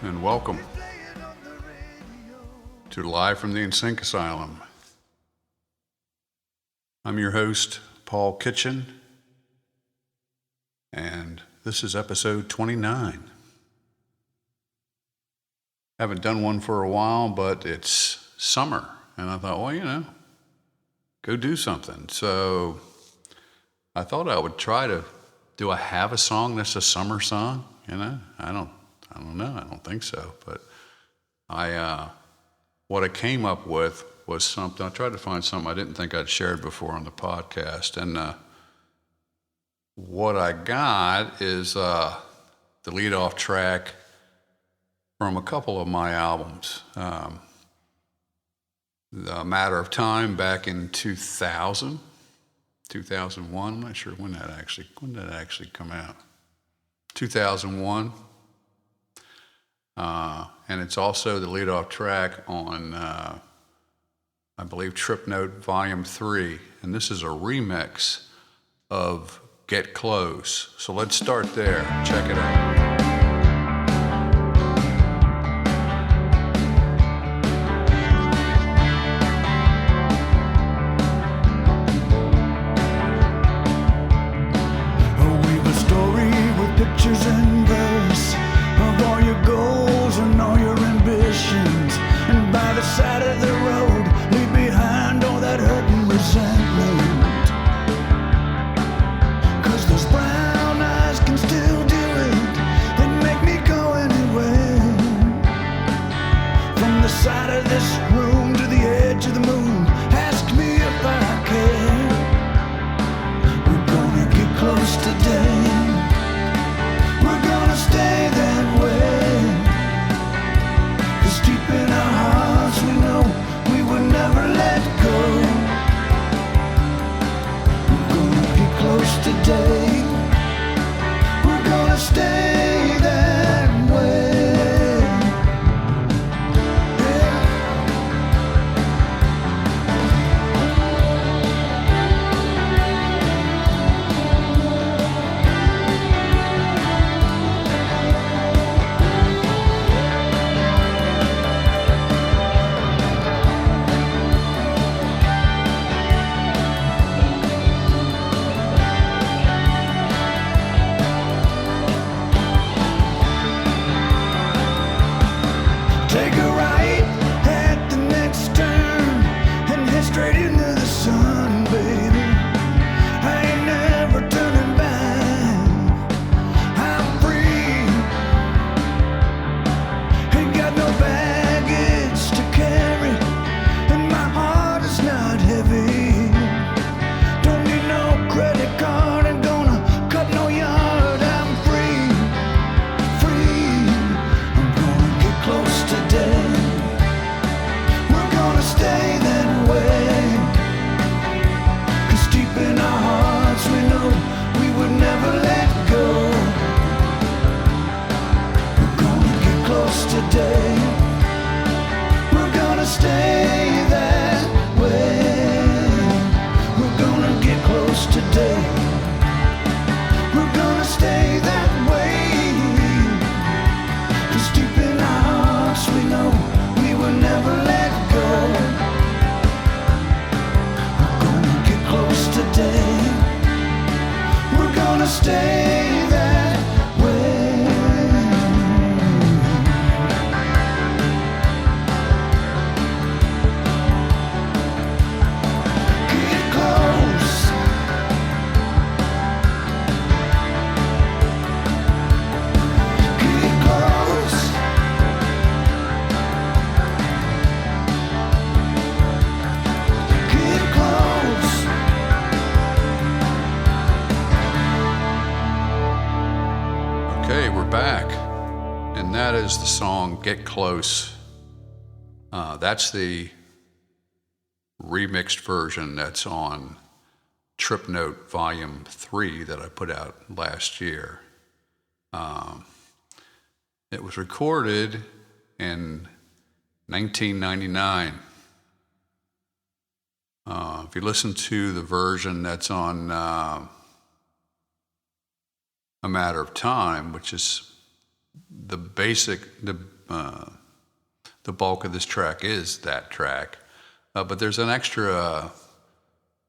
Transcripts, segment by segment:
and welcome to Live from the NSYNC Asylum. I'm your host, Paul Kitchen, and this is episode 29. Haven't done one for a while, but it's summer, and I thought, well, go do something. So I thought I would try to, do I have a song that's a summer song? I don't know. I don't think so. But what I came up with was something. I tried to find something I didn't think I'd shared before on the podcast, and what I got is the lead-off track from a couple of my albums. The Matter of Time back in 2000, 2001. I'm not sure when that actually come out. 2001. And it's also the lead-off track on, I believe, Trip Note Volume 3. And this is a remix of Get Close. So let's start there. Check it out. Pictures and verse of all your goals and all your ambitions, and by the side of the road leave behind all that hurt and resentment. 'Cause those brown eyes can still do it, they make me go anywhere. From the side of this room to the edge of the moon, ask me if I care. We're gonna get close today. Stay that way, 'cause deep in our hearts we know we would never let go. We're gonna get close today. We're gonna stay that way. Yeah. Take a right at the next turn and head straight into the sun, baby. I ain't never turning back. I'm free. Ain't got no baggage to carry, and my heart is not heavy. Don't need no credit card, ain't gonna cut no yard. I'm free, free. I'm gonna get close today. We're gonna stay that way, 'cause deep in our hearts we know we would never let go. We're gonna get close today. We're gonna stay that way. We're gonna get close today. We're gonna stay that way, 'cause deep in our hearts we know we will never let go. We're gonna get close today. We're gonna stay that way. Get close. Get close. Get close. Okay, we're back. And that is the song Get Close. That's the remixed version that's on Trip Note Volume 3 that I put out last year. It was recorded in 1999. If you listen to the version that's on A Matter of Time, which is the basic, the bulk of this track is that track. But there's an extra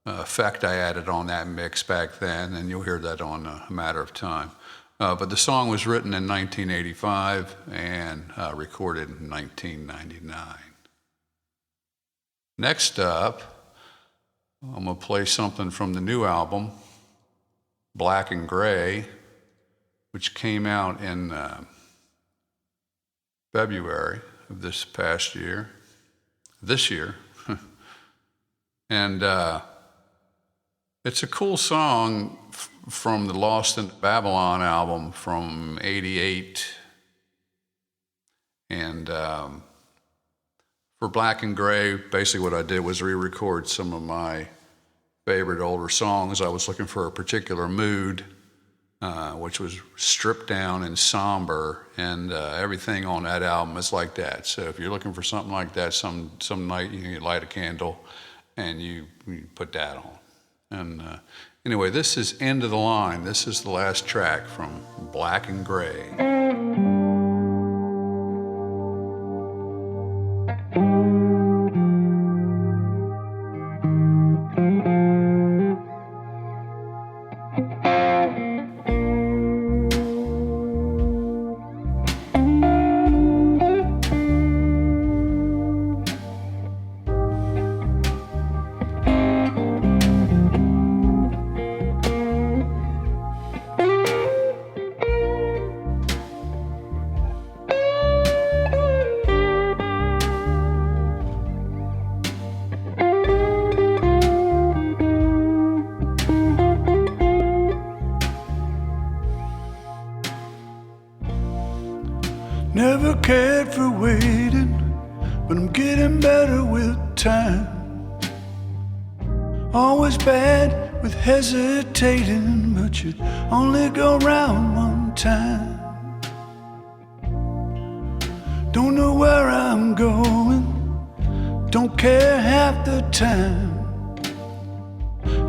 effect I added on that mix back then, and you'll hear that on A Matter of Time. But the song was written in 1985 and recorded in 1999. Next up, I'm going to play something from the new album, Black and Gray, which came out in February of this past year, this year. And it's a cool song from the Lost in Babylon album from '88. And for Black and Gray, basically what I did was re-record some of my favorite older songs. I was looking for a particular mood, which was stripped down and somber, and everything on that album is like that. So if you're looking for something like that, some night you light a candle and you put that on. And anyway, this is End of the Line. This is the last track from Black and Gray. Never cared for waiting, but I'm getting better with time. Always bad with hesitating, but you only go round one time. Don't know where I'm going, don't care half the time.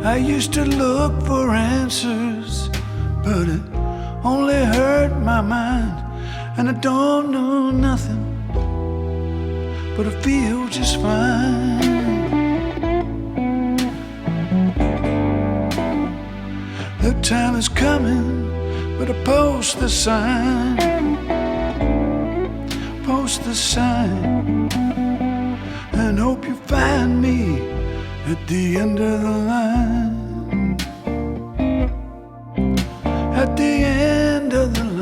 I used to look for answers, but it only hurt my mind. And I don't know nothing, but I feel just fine. The time is coming, but I post the sign. Post the sign, and hope you find me at the end of the line. At the end of the line.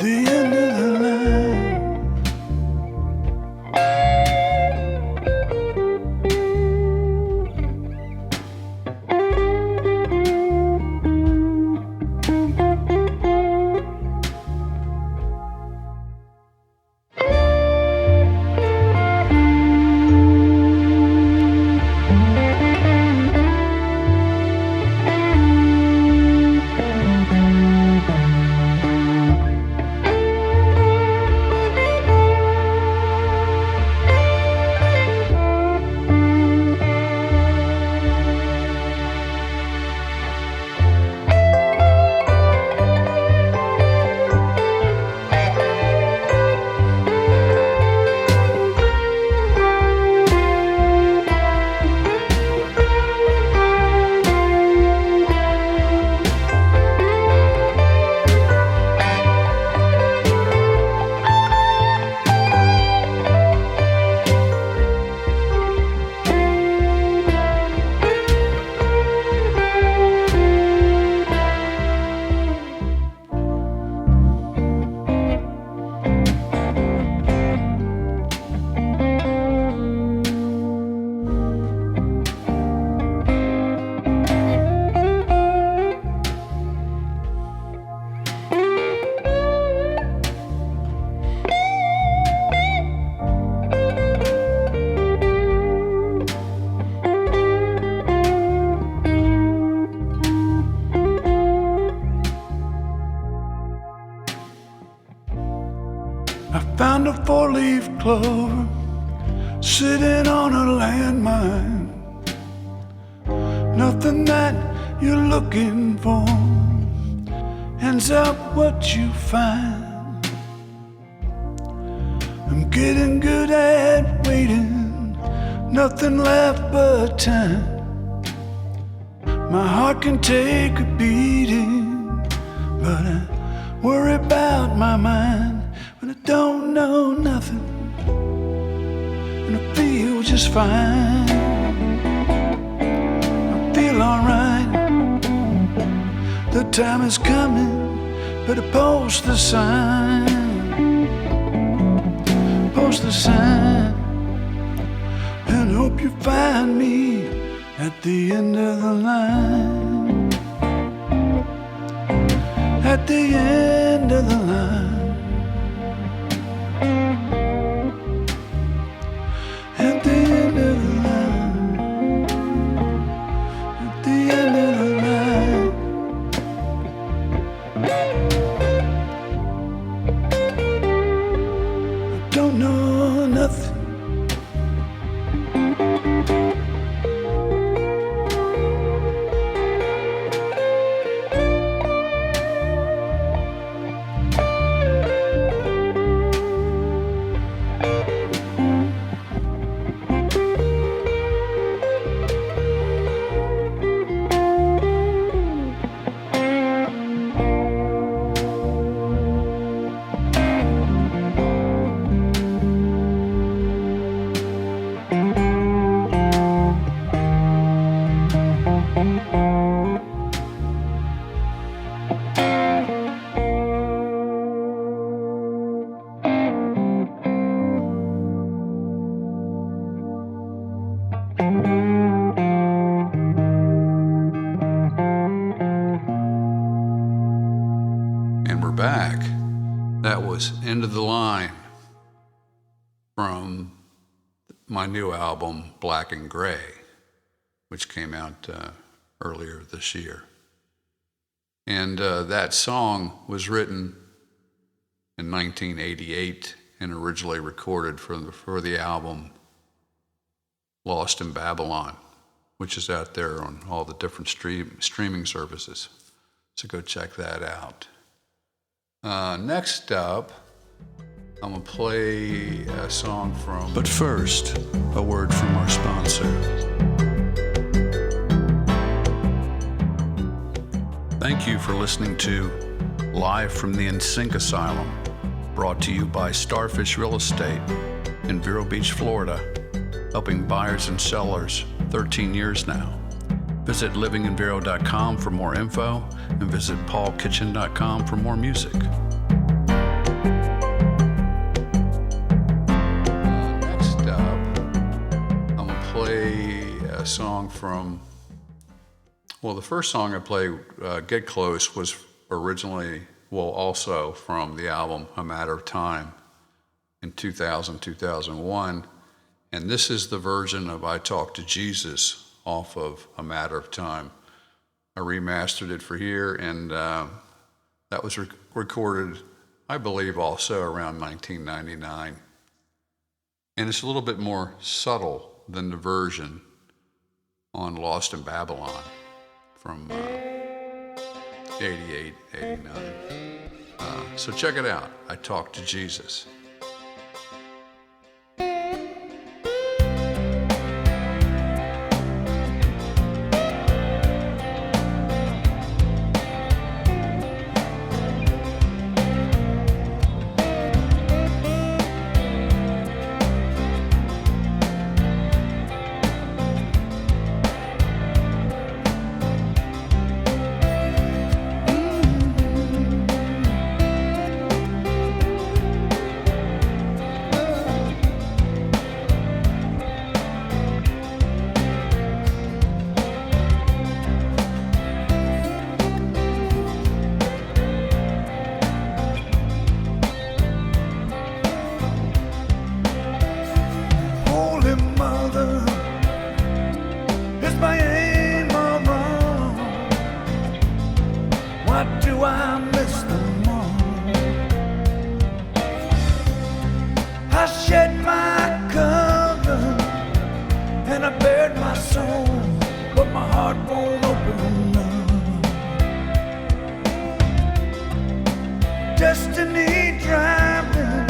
The end of the line. I found a four-leaf clover sitting on a landmine. Nothing that you're looking for ends up what you find. I'm getting good at waiting, nothing left but time. My heart can take a beating, but I worry about my mind when I don't know nothing, and I feel just fine. I feel alright. The time is coming, better post the sign. Post the sign, and hope you find me at the end of the line. At the end of the line. At the end of the line. At the end of the line. I don't know nothing. And we're back. That was End of the Line from my new album, Black and Gray, which came out earlier this year. And that song was written in 1988 and originally recorded for the album Lost in Babylon, which is out there on all the different streaming services. So go check that out. Next up, I'm going to play a song from... But first, a word from our sponsor. Thank you for listening to Live from the NSYNC Asylum, brought to you by Starfish Real Estate in Vero Beach, Florida, helping buyers and sellers 13 years now. Visit livinginvero.com for more info and visit paulkitchen.com for more music. Next up, I'm going to play a song from, well, the first song I played, Get Close, was originally, well, also from the album A Matter of Time in 2001. And this is the version of I Talk to Jesus off of A Matter of Time. I remastered it for here, and that was recorded, I believe, also around 1999. And it's a little bit more subtle than the version on Lost in Babylon from 88, 89. So check it out, I Talk to Jesus. heart won't open up. Destiny driving,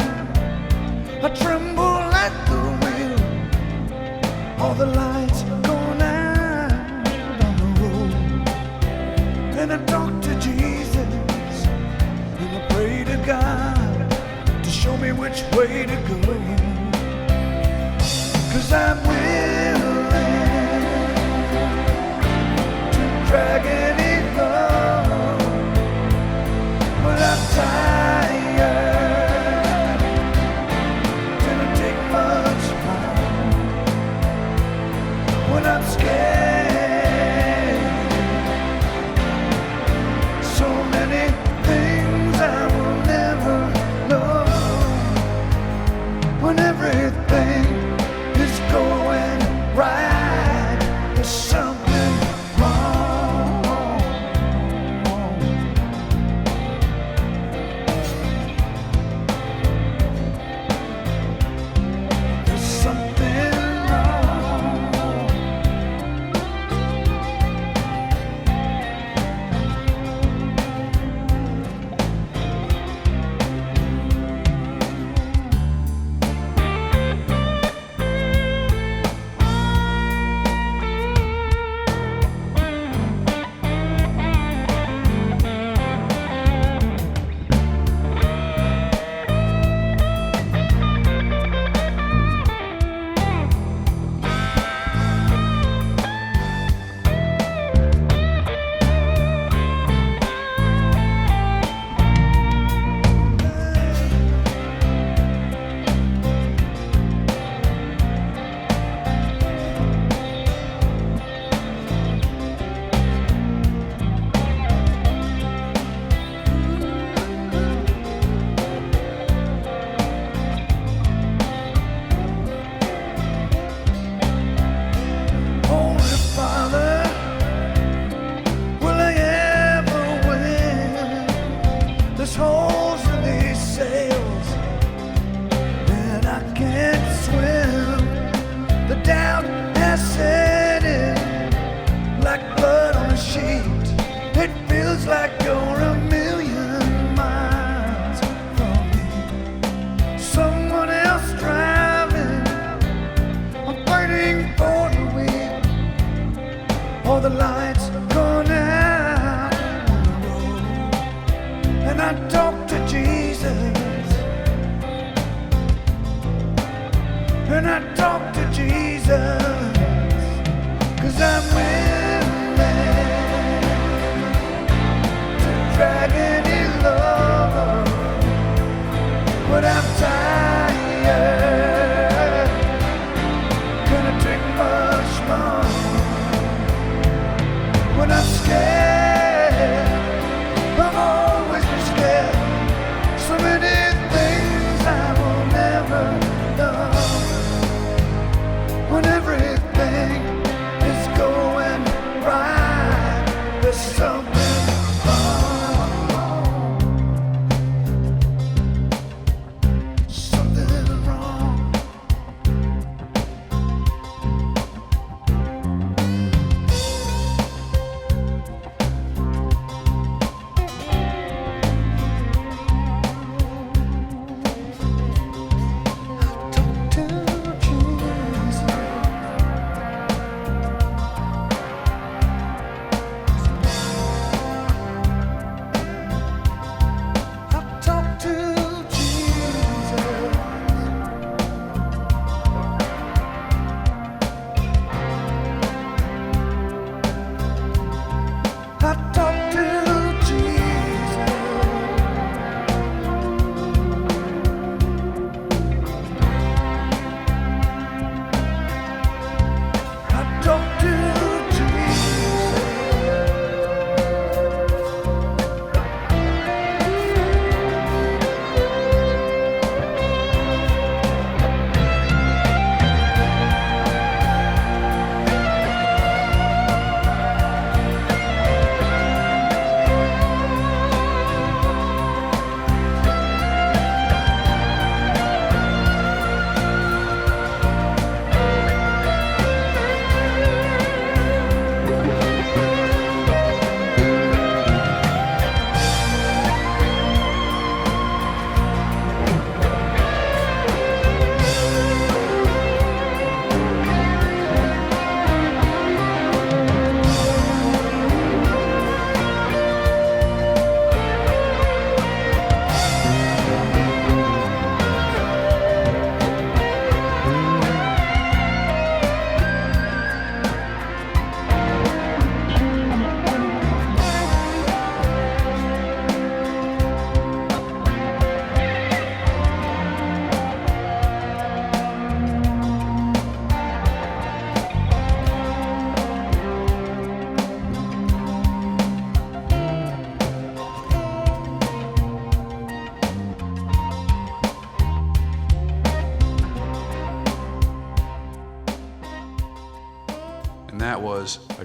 I tremble at the wheel. All the lights going out on the road, and I talk to Jesus, and I pray to God to show me which way to go. 'Cause I'm willing to drag any load, but I'm tired. Didn't take much more when I'm scared. So many things I will never know when everything is going right. There's something wrong. There's something wrong. Holy Father, will I ever win? There's holes in these sails, and I can't swim. The doubt has set in like blood on a sheet. It feels like you're a million miles from me. Someone else driving, I'm fighting for the wheel. All the lights gone out on the road, and I talk to Jesus, and I talk to Jesus, 'cause I'm willing to drag any load, but I'm tired. Gonna drink much more when I'm scared. I've always been scared. So many things I will never know when everything is going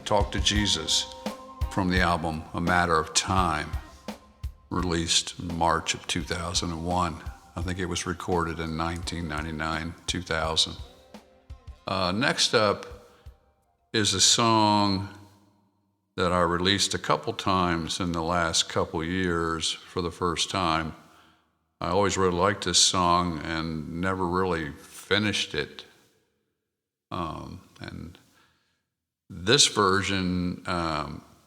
Talk to Jesus from the album A Matter of Time, released in March of 2001. I think it was recorded in 1999, 2000. Next up is a song that I released a couple times in the last couple years for the first time. I always really liked this song and never really finished it. And this version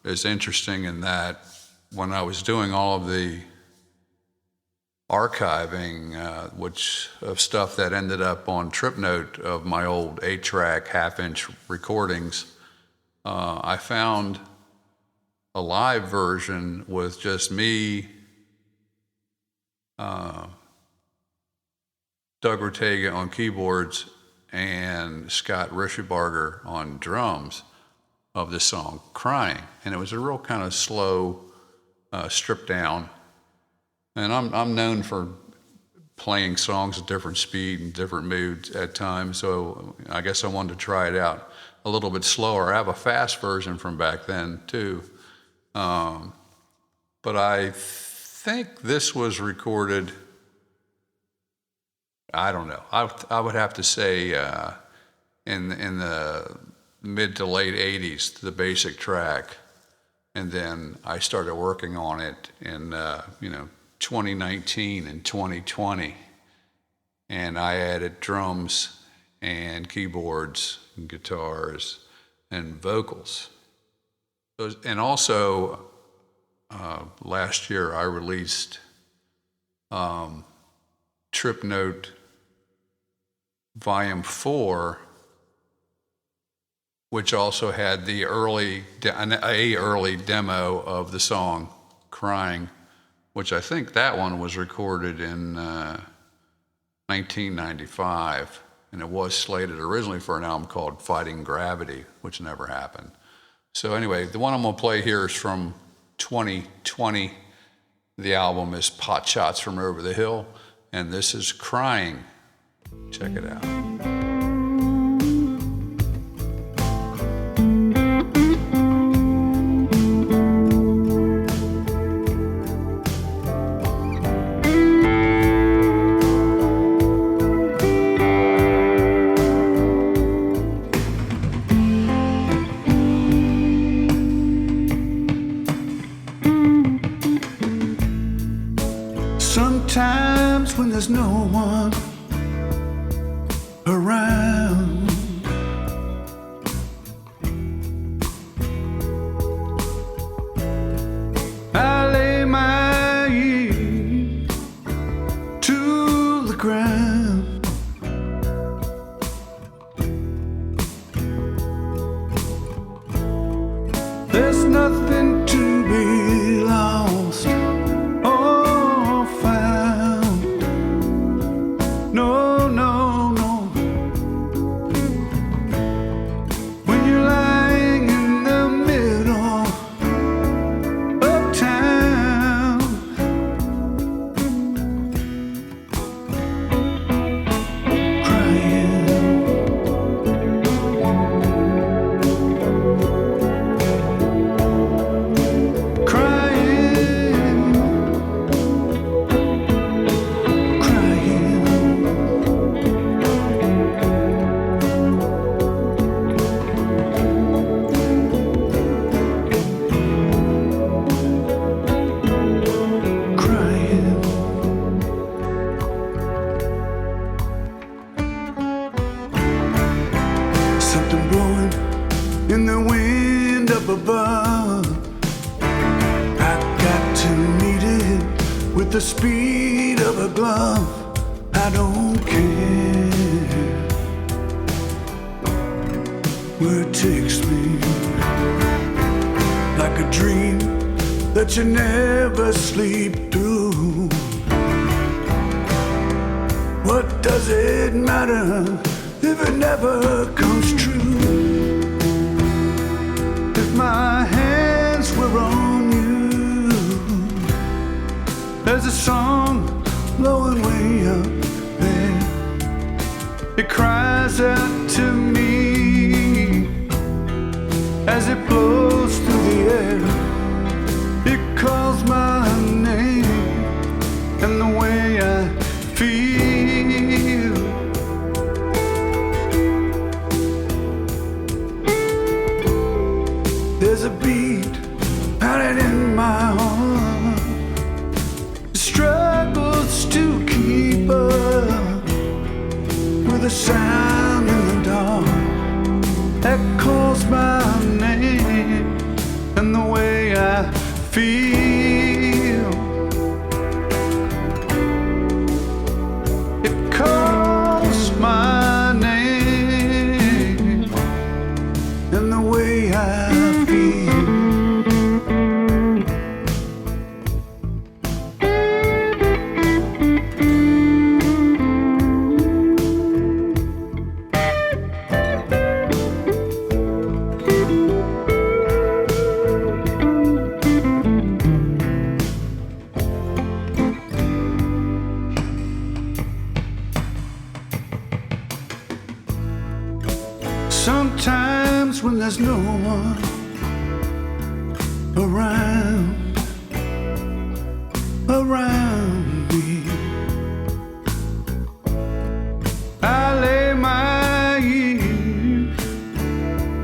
is interesting in that when I was doing all of the archiving, of stuff that ended up on Tripnote of my old 8-track half-inch recordings, I found a live version with just me, Doug Ortega on keyboards, and Scott Rischenbarger on drums of this song, Crying. And it was a real kind of slow, stripped down. And I'm known for playing songs at different speed and different moods at times, so I guess I wanted to try it out a little bit slower. I have a fast version from back then too. But I think this was recorded, I don't know, I would have to say in the mid to late 80s, the basic track. And then I started working on it in 2019 and 2020. And I added drums and keyboards and guitars and vocals. And also, last year I released Tripnote Volume 4, which also had the early demo of the song Crying, which I think that one was recorded in 1995, and it was slated originally for an album called Fighting Gravity, which never happened. So anyway, the one I'm gonna play here is from 2020. The album is Pot Shots from Over the Hill, and this is Crying. Check it out. Sometimes when there's no one around, I lay my ear to the ground. There's nothing to be lost. No, no, no. When you're lying in the middle of town, crying, something blowing in the wind up above. I got to meet it with the speed of a glove. I don't care where it takes me, like a dream that you never sleep through. What does it matter if it never comes true? If my hands were on you, there's a song blowing way up there. It cries out to me as it blows through the air. It calls my name and the way I feel. There's a beat pounding in my heart. It struggles to keep up with the sound in the dark that calls my name and the way I feel. It calls my name and the way I feel. Sometimes when there's no one around me, I lay my ear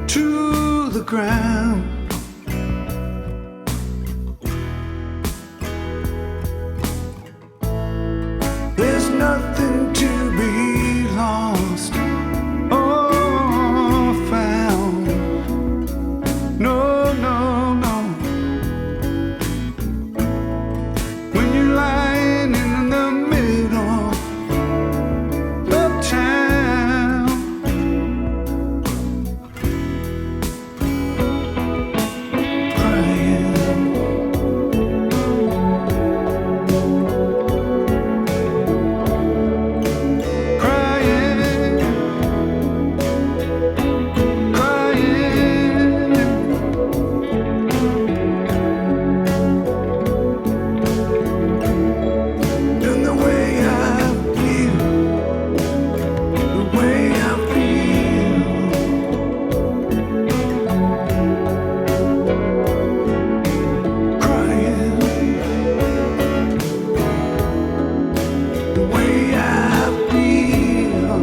to the ground. There's nothing to be lost or found. No, no, no. When you're lying in the middle of town, crying, and the way I feel, the way I feel, crying, the way I feel,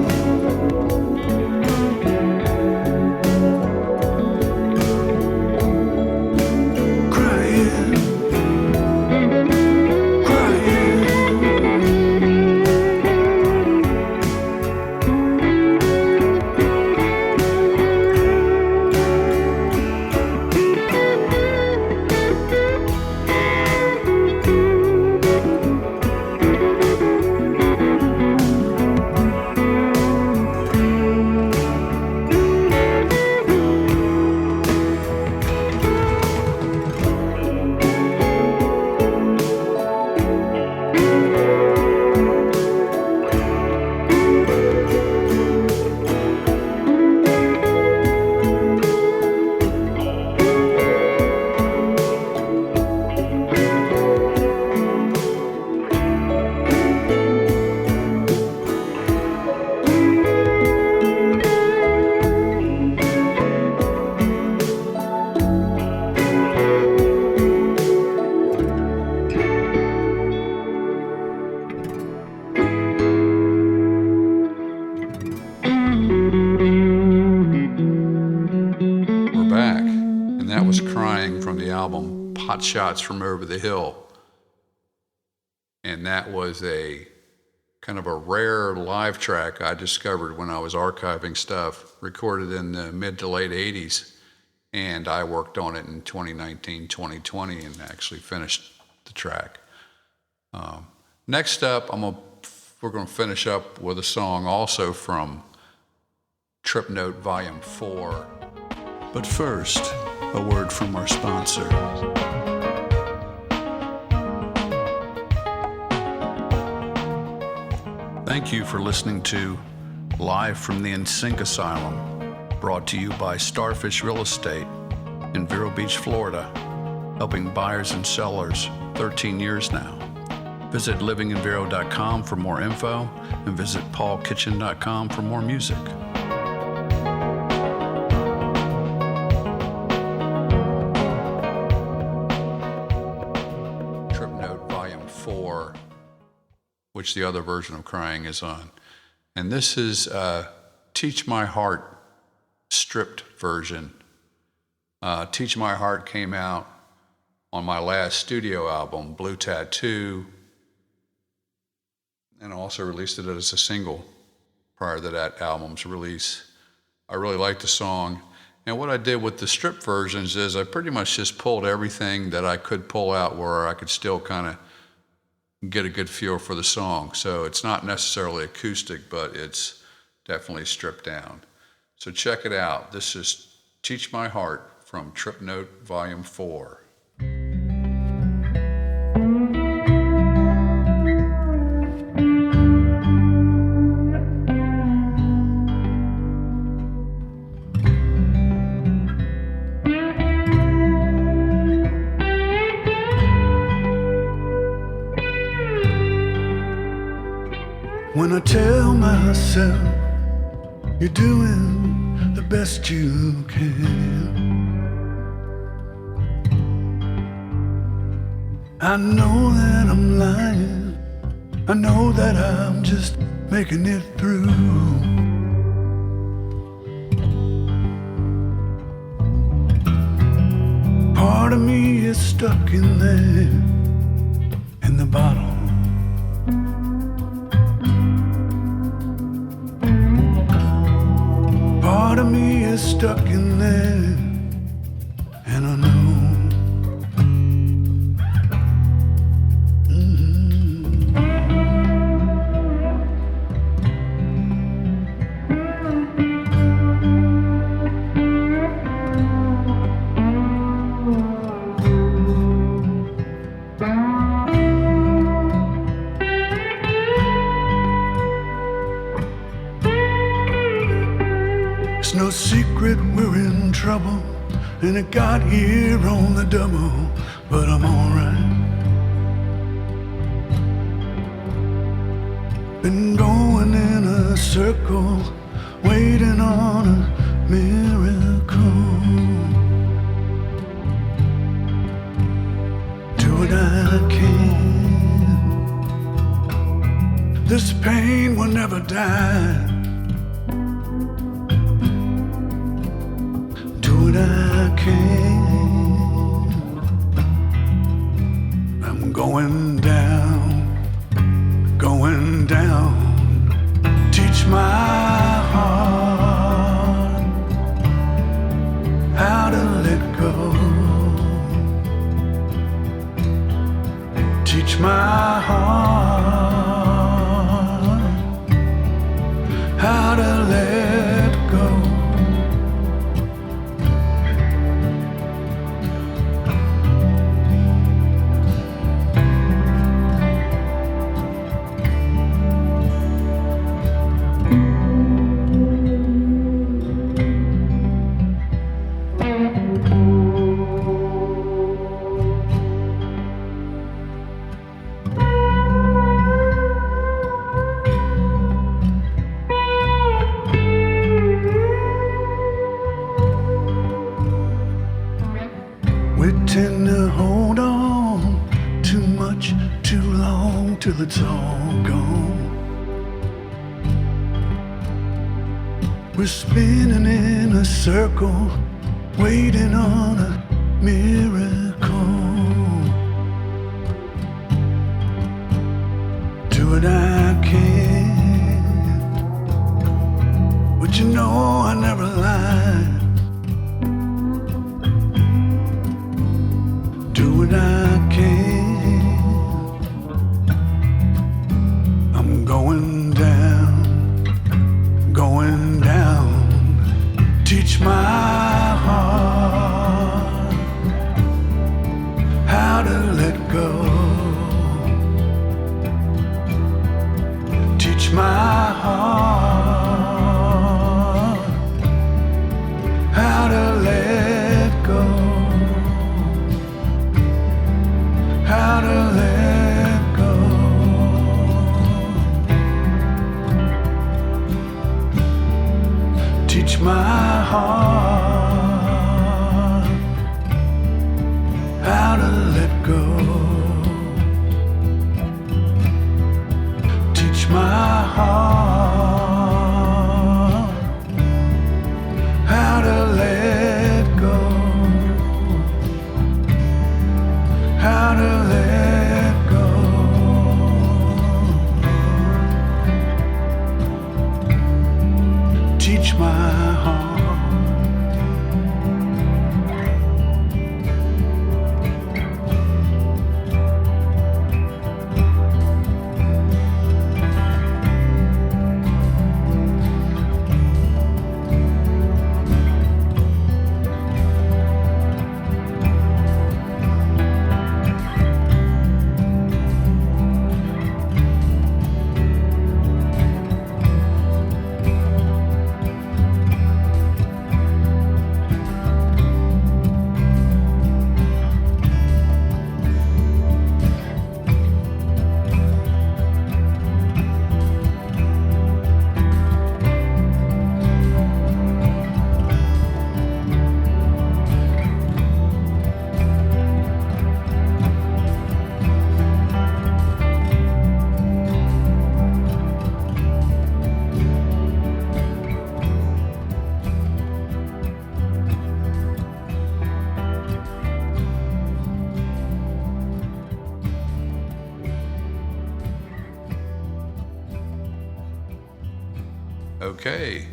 crying, crying. We're back, and that was Crying from the album Pot Shots from Over the Hill. And that was a kind of a rare live track I discovered when I was archiving stuff, recorded in the mid to late 80s. And I worked on it in 2019, 2020, and actually finished the track. Next up, we're going to finish up with a song also from Trip Note Volume 4. But first, a word from our sponsor. Thank you for listening to Live from the NSYNC Asylum, brought to you by Starfish Real Estate in Vero Beach, Florida, helping buyers and sellers 13 years now. Visit livinginvero.com for more info and visit paulkitchen.com for more music. which the other version of Crying is on. And this is Teach My Heart stripped version. Teach My Heart came out on my last studio album, Blue Tattoo, and I also released it as a single prior to that album's release. I really liked the song. And what I did with the strip versions is I pretty much just pulled everything that I could pull out where I could still kind of get a good feel for the song. So it's not necessarily acoustic, but it's definitely stripped down. So check it out. This is Teach My Heart from Trip Note Volume 4. When I tell myself you're doing the best you can, I know that I'm lying. I know that I'm just making it through. Part of me is stuck in there, in the bottle. Part of me is stuck in there, and I know. It's no secret we're in trouble, and it got here on the double, but I'm alright. Been going in a circle, waiting on a miracle. Do what I can. This pain will never die. I can. I'm going down, going down. Teach my heart how to let go. Teach my heart how to let go. We tend to hold on too much, too long, till it's all gone. We're spinning in a circle, waiting on a miracle. Do what I can, but you know I never lie. Do what I can. I'm going down, going down. Teach my heart how to let go. Teach my heart how to let go. How to let go. Teach my heart how to let go. heart how to let go, how to let go. Teach my heart. Okay,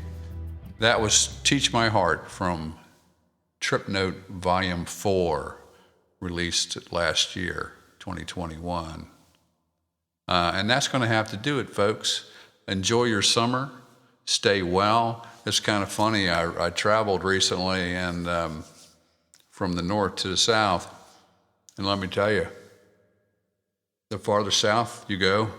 that was Teach My Heart from Trip Note Volume 4, released last year, 2021. And that's going to have to do it, folks. Enjoy your summer. Stay well. It's kind of funny. I traveled recently and from the north to the south. And let me tell you, the farther south you go,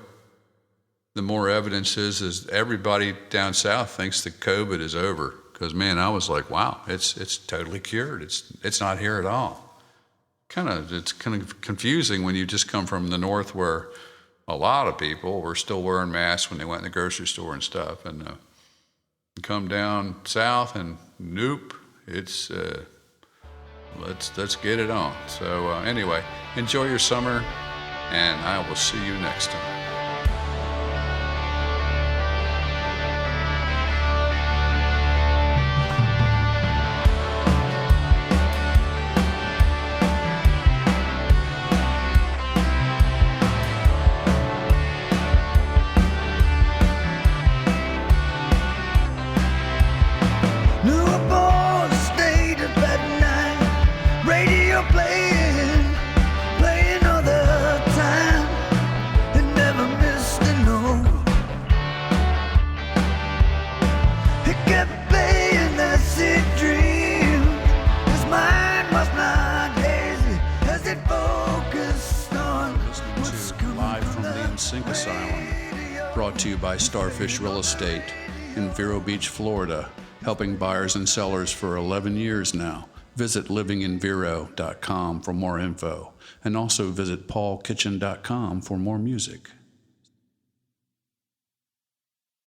the more evidence is everybody down south thinks that COVID is over. Because man, I was like, wow, it's totally cured. It's not here at all. It's kind of confusing when you just come from the north where a lot of people were still wearing masks when they went in the grocery store and stuff, and come down south and nope, it's let's get it on. So anyway, enjoy your summer, and I will see you next time. Sink Asylum, brought to you by Starfish Real Estate in Vero Beach, Florida, helping buyers and sellers for 11 years now. Visit livinginvero.com for more info, and also visit paulkitchen.com for more music.